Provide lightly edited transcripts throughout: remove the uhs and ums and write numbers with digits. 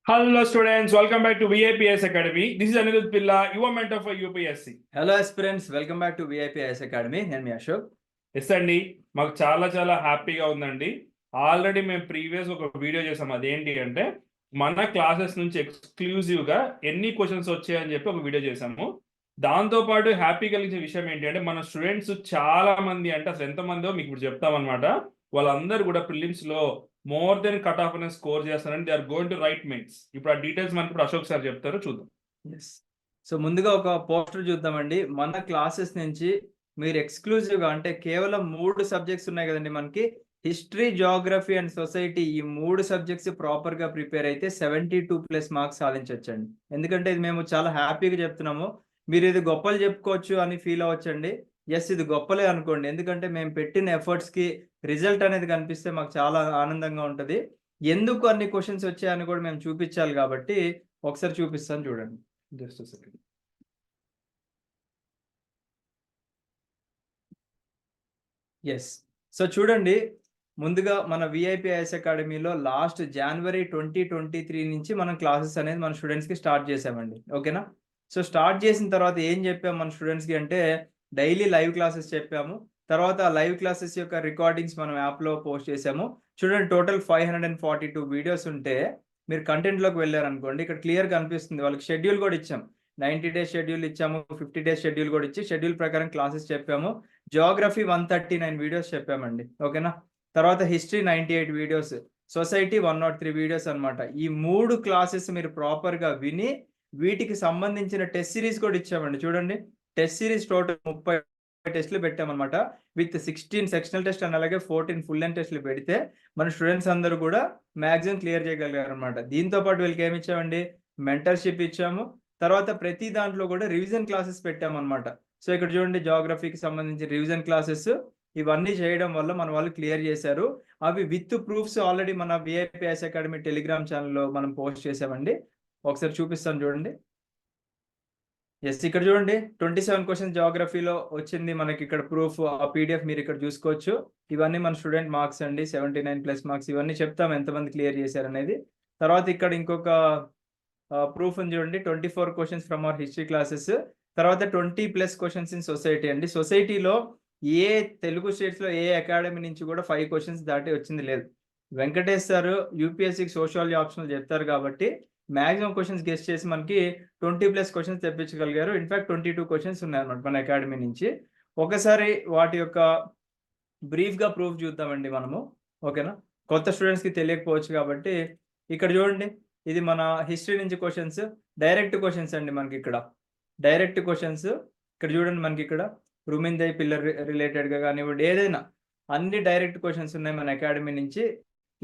Hello students, welcome back to VIPS Academy. This is Anirudh Pilla, your mentor for UPSC. Hello aspirants, welcome back to VIPS Academy. నేను మీ Ashok. Yes అండి, మాకు చాలా హ్యాపీగా ఉందండి. Already మేము previous ఒక video చేసాం. అదేంటి అంటే మన క్లాసెస్ నుంచి ఎక్స్క్లూజివ్గా ఎన్ని క్వశ్చన్స్ వచ్చాయని చెప్పి ఒక వీడియో చేసాము. దాంతోపాటు హ్యాపీ కలిగించే విషయం ఏంటి అంటే మన స్టూడెంట్స్ చాలా మంది, అంటే అసలు ఎంతమందో మీకు ఇప్పుడు చెప్తామన్నమాట. వాళ్ళందరూ కూడా ప్రిలిమ్స్లో మోర్ దెన్ కట్ ఆఫ్ అనేది స్కోర్ చేస్తారని they are going to write mains. ఇప్పుడు ఆ డీటెయిల్స్ మనకి ఇప్పుడు అశోక్ సార్ చెప్తారు, చూద్దాం. సో ముందుగా ఒక పోస్టర్ చూద్దామండి. మన క్లాసెస్ నుంచి మీరు ఎక్స్క్లూజివ్గా, అంటే కేవలం 3 సబ్జెక్ట్స్ ఉన్నాయి కదండి మనకి, హిస్టరీ, జియోగ్రఫీ అండ్ సొసైటీ, ఈ 3 సబ్జెక్ట్స్ ప్రాపర్గా ప్రిపేర్ అయితే 72+ మార్క్స్ సాధించవచ్చండి. ఎందుకంటే ఇది మేము చాలా హ్యాపీగా చెప్తున్నాము. మీరు ఇది గొప్పలు చెప్పుకోవచ్చు అని ఫీల్ అవ్వచ్చండి. ఎస్, ఇది గొప్పలే అనుకోండి. ఎందుకంటే మేము పెట్టిన ఎఫర్ట్స్కి రిజల్ట్ అనేది కనిపిస్తే మాకు చాలా ఆనందంగా ఉంటుంది. ఎందుకు అన్ని క్వశ్చన్స్ వచ్చాయని కూడా మేము చూపించాలి కాబట్టి ఒకసారి చూపిస్తాను చూడండి. Just second. ఎస్, సో చూడండి, ముందుగా మన విఐపిఐఎస్ అకాడమీలో లాస్ట్ జనవరి 2023 నుంచి మనం క్లాసెస్ అనేది మన స్టూడెంట్స్కి స్టార్ట్ చేసామండి. ఓకేనా? సో స్టార్ట్ చేసిన తర్వాత ఏం చెప్పాము మన స్టూడెంట్స్కి అంటే, డైలీ లైవ్ క్లాసెస్ చెప్పాము. తర్వాత లైవ్ క్లాసెస్ యొక్క రికార్డింగ్స్ మనం యాప్లో పోస్ట్ చేసాము. చూడండి, టోటల్ 542 వీడియోస్ ఉంటే మీరు కంటెంట్లోకి వెళ్ళారనుకోండి, ఇక్కడ క్లియర్ కనిపిస్తుంది. వాళ్ళకి షెడ్యూల్ కూడా ఇచ్చాం. 90 డేస్ షెడ్యూల్ ఇచ్చాము, 50 డేస్ షెడ్యూల్ కూడా ఇచ్చి షెడ్యూల్ ప్రకారం క్లాసెస్ చెప్పాము. జియోగ్రఫీ 139 వీడియోస్ చెప్పామండి. ఓకేనా? తర్వాత హిస్టరీ 98 వీడియోస్, సొసైటీ 103 వీడియోస్ అనమాట. ఈ 3 క్లాసెస్ మీరు ప్రాపర్గా విని వీటికి సంబంధించిన టెస్ట్ సిరీస్ కూడా ఇచ్చామండి. చూడండి, టెస్ట్ సిరీస్ టోటల్ 30 టెస్ట్లు పెట్టామన్నమాట. విత్ 16 సెక్షనల్ టెస్ట్ అండ్ అలాగే 14 ఫుల్ లెంగ్త్ టెస్ట్లు పెడితే మన స్టూడెంట్స్ అందరూ కూడా మ్యాక్సిమం క్లియర్ చేయగలిగారు అనమాట. దీంతో పాటు వీళ్ళకి ఏమి ఇచ్చామండి, మెంటర్షిప్ ఇచ్చాము. తర్వాత ప్రతి దాంట్లో కూడా రివిజన్ క్లాసెస్ పెట్టామన్నమాట. సో ఇక్కడ చూడండి, జియోగ్రఫీకి సంబంధించి రివిజన్ క్లాసెస్ ఇవన్నీ చేయడం వల్ల మన వాళ్ళు క్లియర్ చేశారు. అవి విత్ ప్రూఫ్స్ ఆల్రెడీ మన విఐపిఎస్ అకాడమీ టెలిగ్రామ్ ఛానల్లో మనం పోస్ట్ చేసామండి. ఒకసారి చూపిస్తాను చూడండి. ఎస్, ఇక్కడ చూడండి, 27 క్వశ్చన్స్ జియోగ్రఫీలో వచ్చింది మనకి. ఇక్కడ ప్రూఫ్, ఆ పీడిఎఫ్ మీరు ఇక్కడ చూసుకోవచ్చు. ఇవన్నీ మన స్టూడెంట్ మార్క్స్ అండి, 79+ మార్క్స్. ఇవన్నీ చెప్తాం ఎంతమంది క్లియర్ చేశారు అనేది. తర్వాత ఇక్కడ ఇంకొక ప్రూఫ్ ఉంది చూడండి, 24 questions from our history classes. తర్వాత 20+ క్వశ్చన్స్ ఇన్ సొసైటీ అండి. సొసైటీలో ఏ తెలుగు స్టేట్స్లో ఏ అకాడమీ నుంచి కూడా 5 క్వశ్చన్స్ దాటి వచ్చింది లేదు. వెంకటేష్ సార్ యూపీఎస్సీకి సోషాలజీ ఆప్షనల్ చెప్తారు కాబట్టి మ్యాక్సిమం క్వశ్చన్స్ గెస్ట్ చేసి మనకి 20+ క్వశ్చన్స్ తెప్పించగలిగారు. ఇన్ఫాక్ట్ 22 క్వశ్చన్స్ ఉన్నాయన్నమాట మన అకాడమీ నుంచి. ఒకసారి వాటి యొక్క బ్రీఫ్గా ప్రూఫ్ చూద్దామండి మనము. ఓకేనా? కొత్త స్టూడెంట్స్కి తెలియకపోవచ్చు కాబట్టి ఇక్కడ చూడండి, ఇది మన హిస్టరీ నుంచి క్వశ్చన్స్, డైరెక్ట్ క్వశ్చన్స్ అండి. మనకి ఇక్కడ డైరెక్ట్ క్వశ్చన్స్ ఇక్కడ చూడండి, మనకి ఇక్కడ రుమిందై పిల్లర్ రిలేటెడ్గా కానివ్వండి, ఏదైనా అన్ని డైరెక్ట్ క్వశ్చన్స్ ఉన్నాయి మన అకాడమీ నుంచి.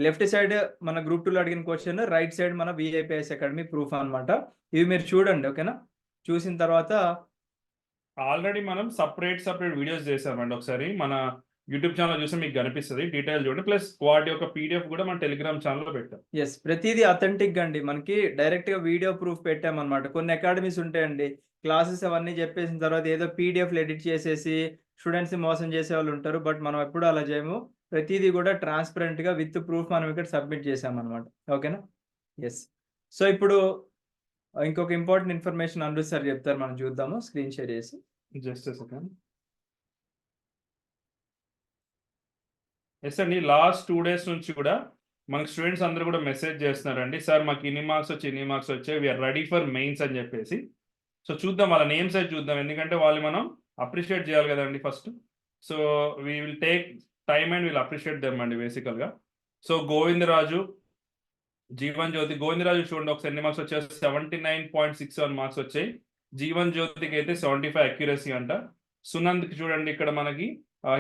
లెఫ్ట్ సైడ్ మన గ్రూప్ 2లో అడిగిన క్వశ్చన్, రైట్ సైడ్ మన విఐపిఎస్ అకాడమీ ప్రూఫ్ అనమాట. ఇవి మీరు చూడండి. ఓకేనా? చూసిన తర్వాత ఆల్రెడీ మనం సపరేట్ వీడియోస్ చేసామండి. ఒకసారి మన యూట్యూబ్ ఛానల్ చూస్తే మీకు కనిపిస్తుంది, డీటెయిల్ చూడండి. ప్లస్ వాటి యొక్క పీడిఎఫ్ కూడా మన టెలిగ్రామ్ ఛానల్లో పెట్టాం. ఎస్, ప్రతిదీ అథెంటిక్ అండి. మనకి డైరెక్ట్గా వీడియో ప్రూఫ్ పెట్టామన్నమాట. కొన్ని అకాడమీస్ ఉంటాయండి, క్లాసెస్ అవన్నీ చెప్పేసిన తర్వాత ఏదో పీడిఎఫ్లు ఎడిట్ చేసేసి స్టూడెంట్స్ని మోసం చేసే వాళ్ళు ఉంటారు. బట్ మనం ఎప్పుడు అలా చేయము. ప్రతిదీ కూడా ట్రాన్స్పరెంట్గా విత్ ప్రూఫ్ మనం ఇక్కడ సబ్మిట్ చేసామన్నమాట. ఓకేనా? ఎస్, సో ఇప్పుడు ఇంకొక ఇంపార్టెంట్ ఇన్ఫర్మేషన్ అనురు సార్ చెప్తారు, మనం చూద్దాము. స్క్రీన్ షేర్ చేసి జస్ట్ సెకండ్. ఎస్ అండి, లాస్ట్ 2 days నుంచి కూడా మనకి స్టూడెంట్స్ అందరూ కూడా మెసేజ్ చేస్తున్నారండి, సార్ మాకు ఇన్ని మార్క్స్ వచ్చాయి, వీఆర్ రెడీ ఫర్ మెయిన్స్ అని చెప్పేసి. సో చూద్దాం, వాళ్ళ నేమ్స్ అయితే చూద్దాం, ఎందుకంటే వాళ్ళు మనం అప్రిషియేట్ చేయాలి కదండి first. So we will take time and will appreciate them అండి బేసికల్గా. సో గోవిందరాజు, జీవన్ జ్యోతి. గోవిందరాజు చూడండి ఒకసారి ఎన్ని మార్క్స్ వచ్చాయి, 79.67 మార్క్స్ వచ్చాయి. జీవన్ జ్యోతికి అయితే 75 అక్యురసీ అంట. సునంద్కి చూడండి ఇక్కడ మనకి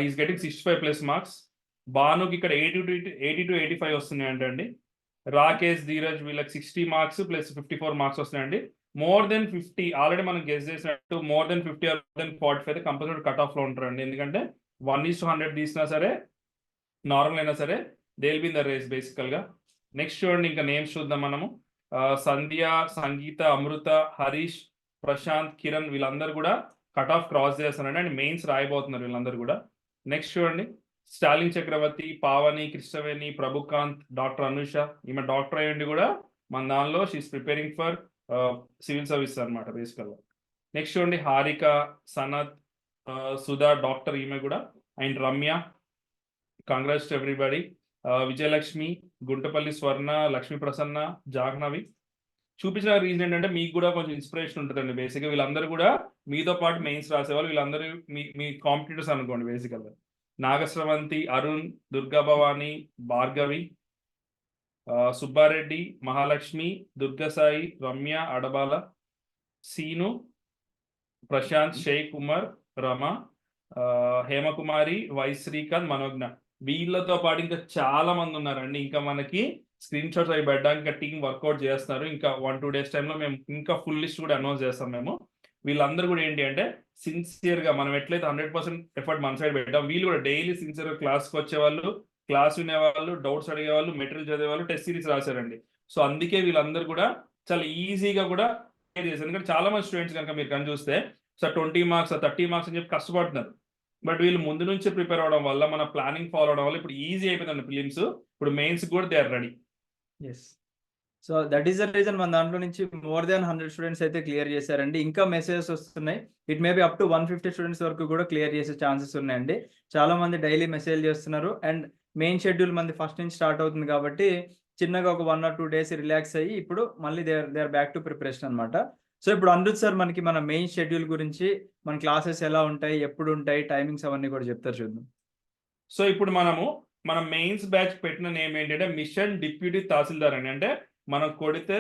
హీస్ గెటింగ్ 65+ మార్క్స్. భానుకి ఇక్కడ 80 to 85 వస్తున్నాయి అంటండి. రాకేష్, ధీరజ్ వీళ్ళకి 60 మార్క్స్ ప్లస్ 54 మార్క్స్ వస్తున్నాయండి. మోర్ దెన్ 50 ఆల్రెడీ మనం గెస్ చేసినట్టు మోర్ దెన్ 50 ఆర్ దెన్ 45 అయితే కంపల్సరీ కట్ ఆఫ్లో ఉంటారండి. ఎందుకంటే 1:100 తీసినా సరే, నార్మల్ అయినా సరే, they will be in the race బేసికల్గా. నెక్స్ట్ చూడండి, ఇంకా నేమ్స్ చూద్దాం మనము. సంధ్య, సంగీత, అమృత, హరీష్, ప్రశాంత్, కిరణ్ వీళ్ళందరూ కూడా కట్ ఆఫ్ క్రాస్ చేస్తారండి అండ్ మెయిన్స్ రాయబోతున్నారు వీళ్ళందరూ కూడా. నెక్స్ట్ చూడండి, స్టాలిన్ చక్రవర్తి, పావని, కృష్ణవేణి, ప్రభుకాంత్, డాక్టర్ అనుష. ఈమె డాక్టర్ అయ్యండి కూడా మన దానిలో she is preparing for civil service అనమాట బేసికల్గా. నెక్స్ట్ చూడండి హారిక, సనత్, సుధా డాక్టర్ ఈమె కూడా, and Ramya, congrats to everybody. Vijayalakshmi, Guntapalli స్వర్ణ, లక్ష్మీ ప్రసన్న, జాహ్నవి. చూపించిన రీజన్ ఏంటంటే మీకు కూడా కొంచెం ఇన్స్పిరేషన్ ఉంటుందండి. బేసిక్గా వీళ్ళందరూ కూడా మీతో పాటు మెయిన్స్ రాసేవాళ్ళు, వీళ్ళందరూ మీ కాంపిటీటర్స్ అనుకోండి బేసికల్గా. నాగశ్రవంతి, అరుణ్, దుర్గా భవాని, భార్గవి, సుబ్బారెడ్డి, మహాలక్ష్మి, దుర్గసాయి, రమ్య, అడబాల, సీను, ప్రశాంత్, షేక్ ఉమర్, రమ, హేమకుమారి, వై శ్రీకాంత్, మనోజ్ఞ. వీళ్ళతో పాటు ఇంకా చాలా మంది ఉన్నారండి. ఇంకా మనకి స్క్రీన్ షాట్స్ అవి పెట్టడానికి ఇంకా టీం వర్కౌట్ చేస్తున్నారు. ఇంకా 1-2 days టైంలో మేము ఇంకా ఫుల్ లిస్ట్ కూడా అనౌన్స్ చేస్తాం మేము. వీళ్ళందరూ కూడా ఏంటి అంటే సిన్సియర్గా మనం ఎట్లయితే 100% ఎఫర్ట్ మన సైడ్ పెట్టాం, వీళ్ళు కూడా డైలీ సిన్సియర్గా క్లాస్కి వచ్చేవాళ్ళు, క్లాస్ వినేవాళ్ళు, డౌట్స్ అడిగేవాళ్ళు, మెటీరియల్ చదివేవాళ్ళు, టెస్ట్ సిరీస్ రాశారండి. సో అందుకే వీళ్ళందరూ కూడా చాలా ఈజీగా కూడా క్లియర్ చేశారు. ఎందుకంటే చాలా మంది స్టూడెంట్స్ కనుక మీరు కానీ చూస్తే సార్ 20 మార్క్స్ 30 మార్క్స్ అని చెప్పి కష్టపడుతున్నారు. బట్ వీళ్ళు ముందు నుంచే ప్రిపేర్ అవడం వల్ల, మన ప్లానింగ్ ఫాలో అవడం వల్ల ఇప్పుడు ఈజీ అయిపోయిందండి ఫిలిమ్స్. ఇప్పుడు మెయిన్స్ కూడా they are ready. Yes. So that is the reason మన దాంట్లో నుంచి మోర్ దాన్ 100 స్టూడెంట్స్ అయితే క్లియర్ చేశారండి. ఇంకా మెసేజెస్ వస్తున్నాయి. It may be up to 150 students వరకు కూడా క్లియర్ చేసే ఛాన్సెస్ ఉన్నాయండి. చాలా మంది డైలీ మెసేజ్ చేస్తున్నారు. అండ్ మెయిన్ షెడ్యూల్ మంది ఫస్ట్ నుంచి స్టార్ట్ అవుతుంది కాబట్టి చిన్నగా ఒక 1 or 2 days రిలాక్స్ అయ్యి ఇప్పుడు మళ్ళీ they are back to preparation అనమాట. సో ఇప్పుడు అనిరుద్ సార్ మనకి మన మెయిన్ షెడ్యూల్ గురించి, మన క్లాసెస్ ఎలా ఉంటాయి, ఎప్పుడు ఉంటాయి, టైమింగ్స్ అవన్నీ కూడా చెప్తారు, చూద్దాం. సో ఇప్పుడు మన మెయిన్స్ బ్యాచ్ పెట్టిన నేమ్ ఏంటంటే మిషన్ డిప్యూటీ తహసీల్దార్ అని. అంటే మనం కొడితే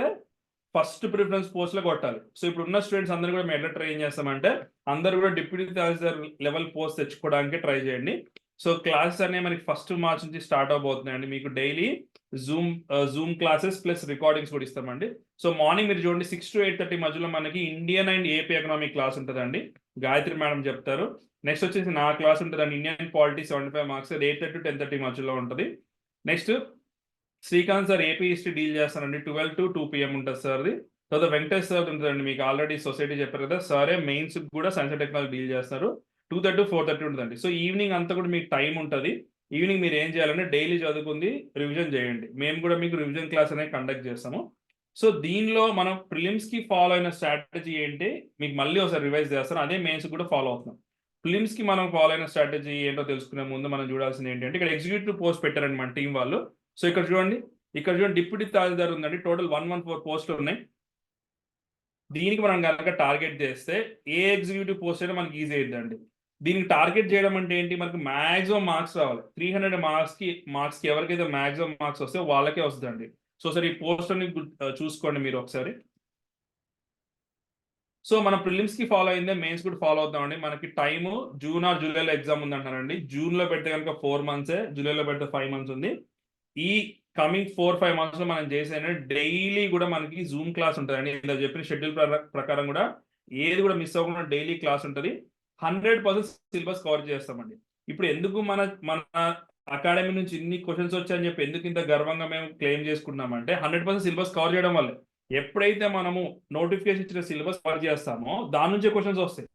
ఫస్ట్ ప్రిఫరెన్స్ పోస్ట్లో కొట్టాలి. సో ఇప్పుడు ఉన్న స్టూడెంట్స్ అందరూ కూడా మేము ఎట్లా ట్రైన్ చేస్తామంటే అందరూ కూడా డిప్యూటీ తహసీల్దార్ లెవెల్ పోస్ట్ తెచ్చుకోవడానికి ట్రై చేయండి. సో క్లాసెస్ అనేవి మనకి 1st March నుంచి స్టార్ట్ అవబోతున్నాయండి. మీకు daily Zoom classes plus recordings కూడా ఇస్తామండి. సో మార్నింగ్ మీరు చూడండి 6 to 8:30 మధ్యలో మనకి Indian and AP economic class ఉంటుందండి. గాయత్రి మేడం చెప్తారు. నెక్స్ట్ వచ్చేసి నా క్లాస్ ఉంటుందండి, ఇండియన్ పాలిటీ 75 మార్క్స్, 8:30 to 10:30 మధ్యలో ఉంటుంది. Next Srikanth sir AP history deal చేస్తారండి, 12 to 2 PM ఉంటుంది సార్ది. తర్వాత వెంకటేష్ సార్ ఉంటుందండి, మీకు ఆల్రెడీ సొసైటీ చెప్పారు కదా, సరే మెయిన్స్ కూడా సైన్స్ అండ్ టెక్నాలజీ డీల్ చేస్తారు, 2:30 to 4:30 ఉంటుందండి. సో ఈవినింగ్ అంతా కూడా మీకు టైం ఉంటుంది. ఈవినింగ్ మీరు ఏం చేయాలంటే డైలీ చదువుకుంది రివిజన్ చేయండి. మేము కూడా మీకు రివిజన్ క్లాస్ అనేది కండక్ట్ చేస్తాము. సో దీనిలో మనం ప్రిలిమ్స్కి ఫాలో అయిన స్ట్రాటజీ ఏంటి మీకు మళ్ళీ ఒకసారి రివైజ్ చేస్తాను, అదే మెయిన్స్ కూడా ఫాలో అవుతున్నాం. ప్రిలిమ్స్కి మనం ఫాలో అయిన స్ట్రాటజీ ఏంటో తెలుసుకునే ముందు మనం చూడాల్సింది ఏంటంటే ఇక్కడ ఎగ్జిక్యూటివ్ పోస్ట్ పెట్టారండి మన టీం వాళ్ళు. సో ఇక్కడ చూడండి డిప్యూటీ తహసీల్దార్ ఉందండి, టోటల్ 114 పోస్టులు ఉన్నాయి. దీనికి మనం కనుక టార్గెట్ చేస్తే ఏ ఎగ్జిక్యూటివ్ పోస్ట్ అయినా మనకి ఈజీ అవుతుందండి. దీనికి టార్గెట్ చేయడం అంటే ఏంటి, మనకి మ్యాక్సిమం మార్క్స్ రావాలి. 300 మార్క్స్కి ఎవరికైతే మ్యాక్సిమం మార్క్స్ వస్తే వాళ్ళకే వస్తుందండి. సో సరే ఈ పోస్ట్ అని చూసుకోండి మీరు ఒకసారి. సో మన ప్రిలిమ్స్కి ఫాలో అయిందే మెయిన్స్ కూడా ఫాలో అవుతామండి. మనకి టైము జూన్ ఆర్ జూలైలో ఎగ్జామ్ ఉందంటారండి. జూన్లో పెడితే కనుక 4 months, జూలైలో పెడితే 5 months ఉంది. ఈ కమింగ్ 4-5 monthsలో మనం చేసేది డైలీ కూడా మనకి జూమ్ క్లాస్ ఉంటుందండి. ఇలా చెప్పిన షెడ్యూల్ ప్రకారం కూడా ఏది కూడా మిస్ అవ్వకుండా డైలీ క్లాస్ ఉంటుంది. 100% సిలబస్ కవర్ చేస్తామండి. ఇప్పుడు ఎందుకు మన అకాడమీ నుంచి ఇన్ని క్వశ్చన్స్ వచ్చాయని చెప్పి ఎందుకు ఇంత గర్వంగా మేము క్లెయిమ్ చేసుకుంటున్నామంటే 100% సిలబస్ కవర్ చేయడం వల్లే. ఎప్పుడైతే మనము నోటిఫికేషన్ ఇచ్చిన సిలబస్ కవర్ చేస్తామో దాని నుంచే క్వశ్చన్స్ వస్తాయి.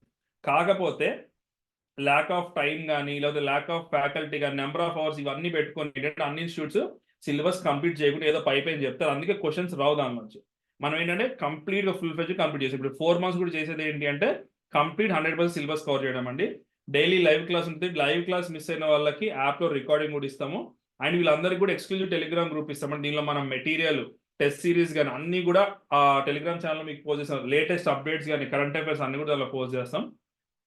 కాకపోతే ల్యాక్ ఆఫ్ టైం కానీ లేకపోతే ల్యాక్ ఆఫ్ ఫ్యాకల్టీ కానీ నెంబర్ ఆఫ్ అవర్స్ ఇవన్నీ పెట్టుకొని ఏంటంటే అన్ని ఇన్స్టిట్యూట్స్ సిలబస్ కంప్లీట్ చేయకుండా ఏదో పైపైన చెప్తారు, అందుకే క్వశ్చన్స్ రావు దాని నుంచి. మనం ఏంటంటే కంప్లీట్గా ఫుల్ ఫ్లెడ్జ్ కంప్లీట్ చేసి ఇప్పుడు 4 months కూడా చేసేది ఏంటి అంటే కంప్లీట్ 100% సిలబస్ కవర్ చేయడం అండి. డైలీ లైవ్ క్లాస్ ఉంటుంది. లైవ్ క్లాస్ మిస్ అయిన వాళ్ళకి యాప్లో రికార్డింగ్ కూడా ఇస్తాము. అండ్ వీళ్ళందరికీ కూడా ఎక్స్క్లూజివ్ టెలిగ్రామ్ గ్రూప్ ఇస్తామండి. దీనిలో మనం మెటీరియల్, టెస్ట్ సిరీస్ కానీ అన్నీ కూడా ఆ టెలిగ్రామ్ ఛానల్లో మీకు పోస్ట్ చేస్తాం. లేటెస్ట్ అప్డేట్స్ కానీ కరెంట్ అఫైర్స్ అన్ని కూడా దానిలో పోస్ట్ చేస్తాం.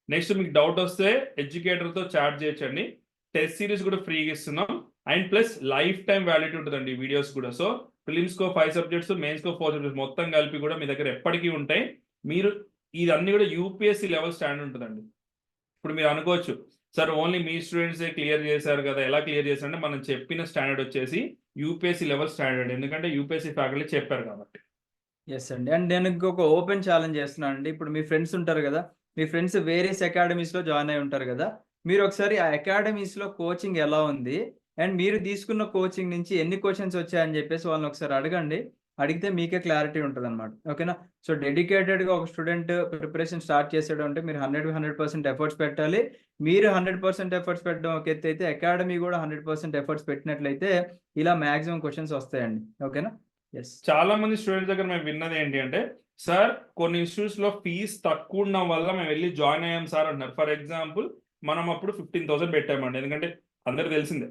నెక్స్ట్ మీకు డౌట్ వస్తే ఎడ్యుకేటర్తో చాట్ చేయొచ్చండి. టెస్ట్ సిరీస్ కూడా ఫ్రీగా ఇస్తున్నాం. అండ్ ప్లస్ లైఫ్ టైం వ్యాలిటీ ఉంటుందండి ఈ వీడియోస్ కూడా. సో ప్రిలిమ్స్కో 5 subjects, మెయిన్స్కో 4 subjects మొత్తం కలిపి కూడా మీ దగ్గర ఎప్పటికీ ఉంటాయి. మీరు ఇదన్నీ కూడా యూపీఎస్సీ లెవెల్ స్టాండర్డ్ ఉంటుందండి. ఇప్పుడు మీరు అనుకోవచ్చు సార్ ఓన్లీ మీ స్టూడెంట్సే క్లియర్ చేశారు కదా, ఎలా క్లియర్ చేశారంటే మనం చెప్పిన స్టాండర్డ్ వచ్చేసి యూపీఎస్సీ లెవెల్ స్టాండర్డ్, ఎందుకంటే యూపీఎస్సీ ఫ్యాకల్టీ చెప్పారు కాబట్టి. ఎస్ అండి. అండ్ నేను ఇంకొక ఓపెన్ ఛాలెంజ్ చేస్తున్నాను అండి. ఇప్పుడు మీ ఫ్రెండ్స్ ఉంటారు కదా, మీ ఫ్రెండ్స్ వేరియస్ అకాడమీస్లో జాయిన్ అయి ఉంటారు కదా, మీరు ఒకసారి ఆ అకాడమీస్లో కోచింగ్ ఎలా ఉంది అండ్ మీరు తీసుకున్న కోచింగ్ నుంచి ఎన్ని క్వశ్చన్స్ వచ్చాయని చెప్పేసి వాళ్ళని ఒకసారి అడగండి. అడిగితే మీకే క్లారిటీ ఉంటుంది అనమాట. ఓకేనా? సో డెడికేటెడ్గా ఒక స్టూడెంట్ ప్రిపరేషన్ స్టార్ట్ చేసాడు అంటే మీరు 100% ఎఫర్ట్స్ పెట్టాలి. మీరు 100% ఎఫర్ట్స్ పెట్టడం ఒక ఎత్తు అయితే అకాడమీ కూడా 100% ఎఫర్ట్స్ పెట్టినట్లయితే ఇలా మ్యాక్సిమం క్వశ్చన్స్ వస్తాయండి. ఓకేనా? ఎస్. చాలా మంది స్టూడెంట్స్ దగ్గర మేము విన్నది ఏంటి అంటే, సార్ కొన్ని ఇన్స్టిట్యూట్స్ లో ఫీజ్ తక్కువ ఉండడం వల్ల మేము వెళ్ళి జాయిన్ అయ్యాం సార్ అంటున్నారు. ఫర్ ఎగ్జాంపుల్ మనం అప్పుడు 15,000 పెట్టామండి, ఎందుకంటే అందరికి తెలిసిందే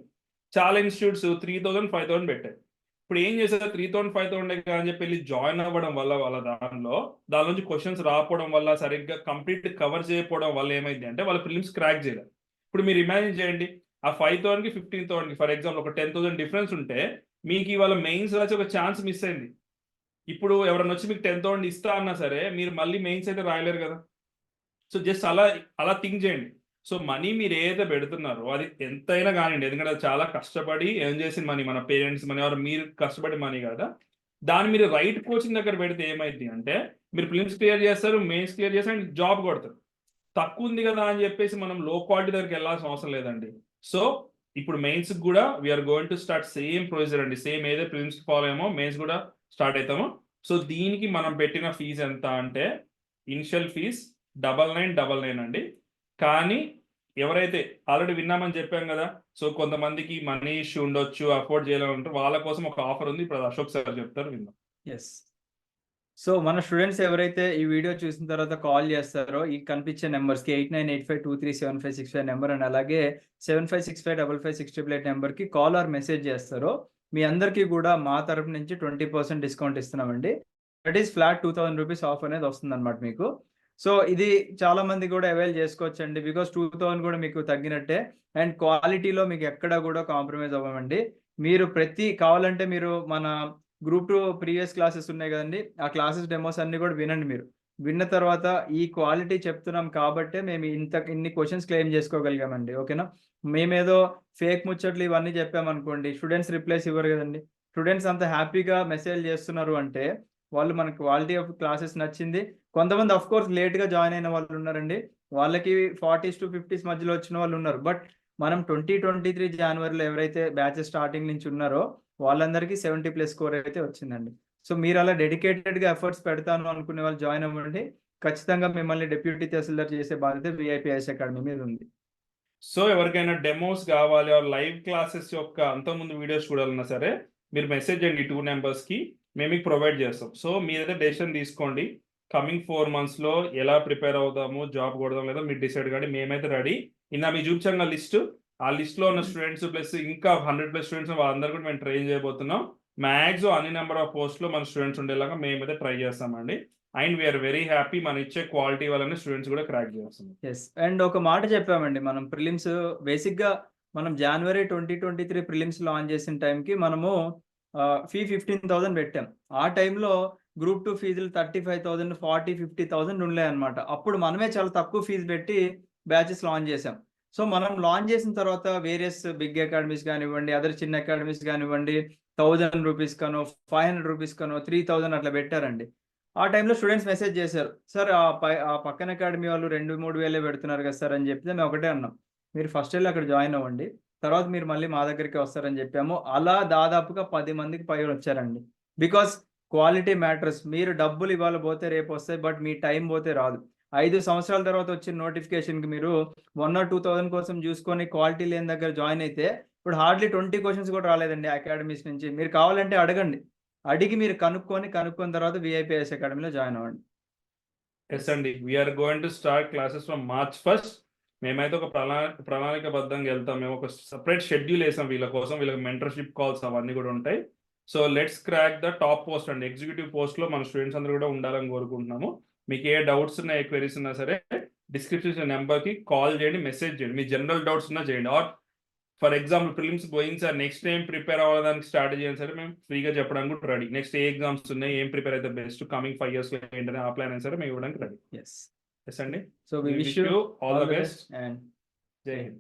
చాలా ఇన్స్టిట్యూట్స్ 3,000 5,000 పెట్టాయి. ఇప్పుడు ఏం చేశారు, 3,000 5,000 అని చెప్పి వెళ్ళి జాయిన్ అవ్వడం వల్ల వాళ్ళ దాని నుంచి క్వశ్చన్స్ రాకపోవడం వల్ల, సరిగ్గా కంప్లీట్ కవర్ చేయకపోవడం వల్ల ఏమైంది అంటే వాళ్ళ ప్రిలిమ్స్ క్రాక్ చేయలేదు. ఇప్పుడు మీరు ఇమాజిన్ చేయండి, ఆ 5,000కి 15,000కి ఫర్ ఎగ్జాంపుల్ ఒక 10,000 డిఫరెన్స్ ఉంటే మీకు ఇవాళ మెయిన్స్ రాసి ఒక ఛాన్స్ మిస్ అయింది. ఇప్పుడు ఎవరైనా వచ్చి మీకు 10,000 ఇస్తా అన్నా సరే మీరు మళ్ళీ మెయిన్స్ అయితే రాయలేరు కదా. సో జస్ట్ అలా థింక్ చేయండి. సో మనీ మీరు ఏదైతే పెడుతున్నారో అది ఎంతైనా కానివ్వండి, ఎందుకంటే అది చాలా కష్టపడి ఎర్న్ చేసిన మనీ, మన పేరెంట్స్ మనీ ఆర్ మీరు కష్టపడి మనీ కదా. దాన్ని మీరు రైట్ కోచింగ్ దగ్గర పెడితే ఏమైంది అంటే మీరు ప్రిలిమ్స్ క్లియర్ చేస్తారు, మెయిన్స్ క్లియర్ చేస్తారు అండ్ జాబ్ కొడతారు. తక్కువ ఉంది కదా అని చెప్పేసి మనం లో క్వాలిటీ దగ్గరికి వెళ్ళాల్సిన అవసరం లేదండి. సో ఇప్పుడు మెయిన్స్ కూడా we are going to start same procedure అండి. సేమ్ ఏదైతే ప్రిలిమ్స్ ఫాలో అయ్యామో మెయిన్స్ కూడా స్టార్ట్ అవుతాము. సో దీనికి మనం పెట్టిన ఫీజు ఎంత అంటే ఇనిషియల్ ఫీజ్ 9999 అండి. కానీ ఎవరైతే ఆల్రెడీ విన్నామని చెప్పాం కదా, సో కొంతమందికి మనీ ఇష్యూ ఉండొచ్చు, అఫోర్డ్ చేయాలంటారు, వాళ్ళ కోసం ఒక ఆఫర్ ఉంది. ఇప్పుడు అశోక్ సార్ చెప్తారు, విందాం. ఎస్. సో మన స్టూడెంట్స్ ఎవరైతే ఈ వీడియో చూసిన తర్వాత కాల్ చేస్తారో ఈ కనిపించే నెంబర్స్కి 8985237565 నెంబర్ అండ్ అలాగే 7565556888 నెంబర్కి కాల్ ఆర్ మెసేజ్ చేస్తారో మీ అందరికీ కూడా మా తరపు నుంచి 20% డిస్కౌంట్ ఇస్తున్నామండి. That is flat 2,000 rupees off అనేది వస్తుంది అనమాట మీకు. సో ఇది చాలా మంది కూడా అవైల్ చేసుకోవచ్చు అండి, బికాస్ 2,000 కూడా మీకు తగ్గినట్టే అండ్ క్వాలిటీలో మీకు ఎక్కడ కూడా కాంప్రమైజ్ అవ్వమండి. మీరు కావాలంటే మీరు మన గ్రూప్ 2 ప్రీవియస్ క్లాసెస్ ఉన్నాయి కదండి, ఆ క్లాసెస్ డెమోస్ అన్ని కూడా వినండి. మీరు విన్న తర్వాత ఈ క్వాలిటీ చెప్తున్నాం కాబట్టే మేము ఇన్ని క్వశ్చన్స్ క్లెయిమ్ చేసుకోగలిగామండి. ఓకేనా, మేమేదో ఫేక్ ముచ్చట్లు ఇవన్నీ చెప్పామనుకోండి స్టూడెంట్స్ రిప్లైస్ ఇవ్వరు కదండి. స్టూడెంట్స్ అంత హ్యాపీగా మెసేజ్ చేస్తున్నారు అంటే వాళ్ళు మన క్వాలిటీ ఆఫ్ క్లాసెస్ నచ్చింది. కొంతమంది అఫ్ కోర్స్ లేట్గా జాయిన్ అయిన వాళ్ళు ఉన్నారండి, వాళ్ళకి 40s to 50s మధ్యలో వచ్చిన వాళ్ళు ఉన్నారు. బట్ మనం 2023 జనవరిలో ఎవరైతే బ్యాచెస్ స్టార్టింగ్ నుంచి ఉన్నారో వాళ్ళందరికీ 70+ స్కోర్ అయితే వచ్చిందండి. సో మీరు అలా డెడికేటెడ్గా ఎఫర్ట్స్ పెడతాను అనుకునే వాళ్ళు జాయిన్ అవ్వండి. ఖచ్చితంగా మిమ్మల్ని డిప్యూటీ తహసీల్దార్ చేసే బాధ్యత విఐపిఐఎస్ అకాడమీ మీద ఉంది. సో ఎవరికైనా డెమోస్ కావాలి ఆర్ లైవ్ క్లాసెస్ యొక్క అంతకుముందు వీడియోస్ చూడాలన్నా సరే మీరు మెసేజ్ చేయండి 2 నెంబర్స్కి, మేము మీకు ప్రొవైడ్ చేస్తాం. సో మీరైతే డెసిషన్ తీసుకోండి, కమింగ్ 4 monthsలో ఎలా ప్రిపేర్ అవుతాము, జాబ్ కొడదాం లేదో మీరు డిసైడ్ కానీ మేమైతే రెడీ. ఇందా మీ చూపించాం లిస్ట్, ఆ లిస్ట్లో ఉన్న స్టూడెంట్స్ ప్లస్ ఇంకా 100+ స్టూడెంట్స్ వాళ్ళందరూ కూడా మేము ట్రైన్ చేయబోతున్నాం. మ్యాక్సిమం అన్ని నెంబర్ ఆఫ్ పోస్ట్లో మన స్టూడెంట్స్ ఉండేలాగా మేమైతే ట్రై చేస్తామండి. అండ్ వీఆర్ వెరీ హ్యాపీ మన ఇచ్చే క్వాలిటీ వల్లనే స్టూడెంట్స్ కూడా క్రాక్ చేస్తాం. ఎస్. అండ్ ఒక మాట చెప్పామండి, మనం ప్రిలిమ్స్ బేసిక్గా మనం జనవరి 2023 ప్రిలిమ్స్ లాంచ్ చేసిన టైంకి మనము ఫీ 15,000 పెట్టాం. ఆ టైంలో గ్రూప్ 2 ఫీజులు 35,000 40 50,000 ఉన్నాయి అనమాట. అప్పుడు మనమే చాలా తక్కువ ఫీజు పెట్టి బ్యాచెస్ లాంచ్ చేసాం. సో మనం లాంచ్ చేసిన తర్వాత వేరియస్ బిగ్ అకాడమీస్ కానివ్వండి, అదర్ చిన్న అకాడమీస్ కానివ్వండి 1,000 రూపీస్ కనో 500 రూపీస్ కనో 3,000 అట్లా పెట్టారండి. ఆ టైంలో స్టూడెంట్స్ మెసేజ్ చేశారు, సార్ ఆ పక్కన అకాడమీ వాళ్ళు 2-3 వేలే పెడుతున్నారు కదా సార్ అని చెప్తే మేము ఒకటే అన్నాం, మీరు ఫస్ట్ వెళ్ళి అక్కడ జాయిన్ అవ్వండి, తర్వాత మీరు మళ్ళీ మా దగ్గరికి వస్తారని చెప్పాము. అలా దాదాపుగా 10 మందికి పైన వచ్చారండి. Because quality matters. మీరు డబ్బులు ఇవాళ పోతే రేపు వస్తాయి, బట్ మీ టైం పోతే రాదు. 5 సంవత్సరాల తర్వాత వచ్చిన నోటిఫికేషన్కి మీరు 1 or 2,000 కోసం చూసుకొని క్వాలిటీ లేని దగ్గర జాయిన్ అయితే ఇప్పుడు హార్డ్లీ 20 క్వశ్చన్స్ కూడా రాలేదండి అకాడమీస్ నుంచి. మీరు కావాలంటే అడగండి, అడిగి మీరు కనుక్కున్న తర్వాత విఐపిఐఎస్ అకాడమీలో జాయిన్ అవ్వండి. ఎస్ అండి, we are going to start classes from March 1st. మేమైతే ఒక ప్రణాళికబద్ధంగా వెళ్తాం. మేము ఒక సపరేట్ షెడ్యూల్ వేసాం వీళ్ళ కోసం, వీళ్ళకి మెంటర్షిప్ కాల్స్ అవన్నీ కూడా ఉంటాయి. So let's crack the top post అండి, ఎగ్జిక్యూటివ్ పోస్ట్లో మన స్టూడెంట్స్ అందరూ కూడా ఉండాలని కోరుకుంటున్నాము. మీకు ఏ డౌట్స్ ఉన్నా, ఏ క్వెరీస్ ఉన్నా సరే డిస్క్రిప్షన్ నెంబర్కి కాల్ చేయండి, మెసేజ్ చేయండి. మీ జనరల్ డౌట్స్ ఉన్నా చేయండి. ఆర్ ఫర్ ఎగ్జాంపుల్ ప్రిలిమ్స్ పోయింది సార్, నెక్స్ట్ టైం ప్రిపేర్ అవ్వడానికి స్టార్ట్ చేయండి సరే, మేము ఫ్రీగా చెప్పడానికి కూడా రెడీ. నెక్స్ట్ ఏ ఎగ్జామ్స్ ఉన్నాయి, ఏం ప్రిపేర్ అయితే బెస్ట్, కమింగ్ 5 years ఏంటనే ఆ ప్లాన్ అయినా సరే మేము ఇవ్వడానికి రెడీ. ఎస్ ఎస్ అండి. So we wish you all the best and జై హింద్.